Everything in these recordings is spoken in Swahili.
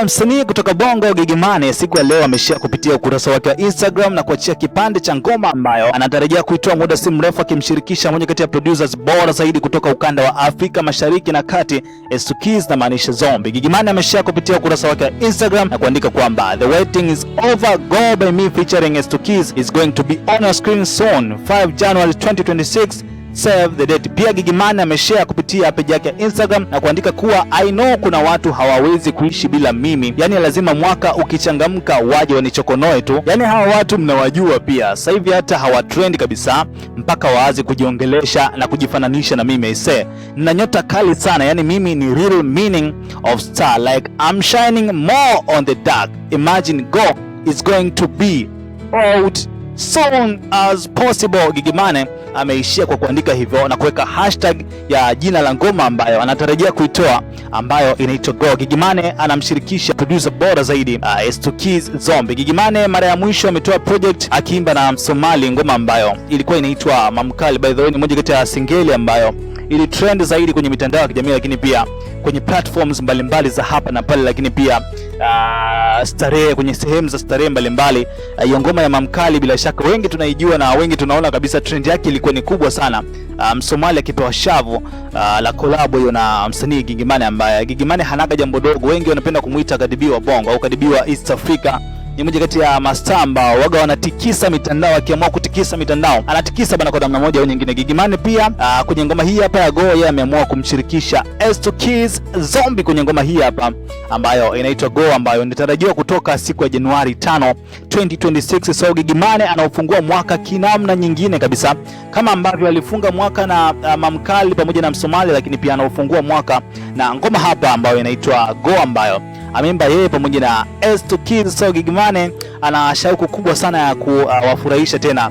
Msanii kutoka Bongo Gigy Money siku ya leo ameshare kupitia ukurasa wake wa Instagram na kuachia kipande cha ngoma ambayo anatarajia kuitoa muda si mrefu, akimshirikisha mmoja kati ya producers bora zaidi kutoka ukanda wa Afrika Mashariki na Kati, S2KEYZ na maanisha Zombie. Gigy Money ameshare kupitia ukurasa wake wa Instagram na kuandika kwamba the waiting is over, Go by me featuring S2KEYZ is going to be on your screen soon, 5 January 2026. Save the date. Pia Gigy Money ameshare kupitia page yake ya Instagram na kuandika kuwa I know kuna watu hawawezi kuishi bila mimi, yani lazima mwaka ukichangamka waje wanichokonoe tu. Yani hawa watu mnawajua pia, sasa hivi hata hawatrend kabisa mpaka waaze kujiongelesha na kujifananisha na mimi. Aisee, nina nyota kali sana, yani mimi ni real meaning of star, like I'm shining more on the dark. Imagine Go is going to be out soon as possible. Gigy Money ameishia kwa kuandika hivyo na kuweka hashtag ya jina la ngoma ambayo anatarajia kuitoa ambayo inaitwa Go. Gigy Money anamshirikisha producer bora zaidi S2KEYZ Zombie. Gigy Money mara ya mwisho ametoa project akiimba na Msomali, ngoma ambayo ilikuwa inaitwa Mamkali. By the way, ni moja kati ya singeli ambayo ili trend zaidi kwenye mitandao ya kijamii, lakini pia kwenye platforms mbalimbali za hapa na pale, lakini pia starehe, kwenye sehemu za starehe mbalimbali. Hiyo ngoma ya Mamkali bila shaka wengi tunaijua na wengi tunaona kabisa trend yake ilikuwa ni kubwa sana. Msomali akipewa shavu la collab hiyo na msanii Gigy Money, ambaye Gigy Money hanaga jambo dogo. Wengi wanapenda kumuita Kadibi wa Bongo au Kadibi wa East Africa. Ni mmoja kati ya mastaa ambao waga wanatikisa mitandao, akiamua kutikisa mitandao anatikisa bana kwa namna moja au nyingine. Gigy Money pia kwenye ngoma hii hapa ya Go, yeye ameamua kumshirikisha S2KEYZ Zombie kwenye ngoma hii hapa ambayo inaitwa Go, ambayo inatarajiwa kutoka siku ya Januari 5, 2026. So Gigy Money anaufungua mwaka kinamna nyingine kabisa, kama ambavyo alifunga mwaka na Mamkali pamoja na Msomali, lakini pia anaufungua mwaka na ngoma hapa ambayo inaitwa Go, ambayo ameimba yeye pamoja na S2KEYZ. So Gigy Money ana shauku kubwa sana ya kuwafurahisha tena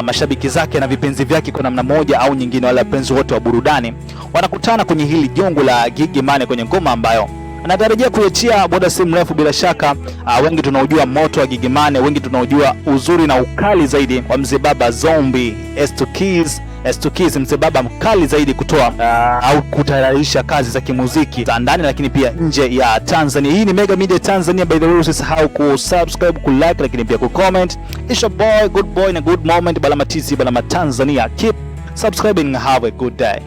mashabiki zake na vipenzi vyake kwa namna moja au nyingine. Wale wapenzi wote wa burudani wanakutana kwenye hili jongo la Gigy Money kwenye ngoma ambayo anatarajia kuachia muda si mrefu. Bila shaka wengi tunaojua moto wa Gigy Money, wengi tunaojua uzuri na ukali zaidi wa mzee baba Zombie S2KEYZ, mzee baba mkali zaidi kutoa au kutayarisha kazi za kimuziki za ndani lakini pia nje ya Tanzania. Hii ni Mega Media Tanzania. By the way, usisahau kusubscribe, kulike lakini pia kucomment. It's your boy, good boy na good moment, Balama TZ, Balama Tanzania. Keep subscribing and have a good day.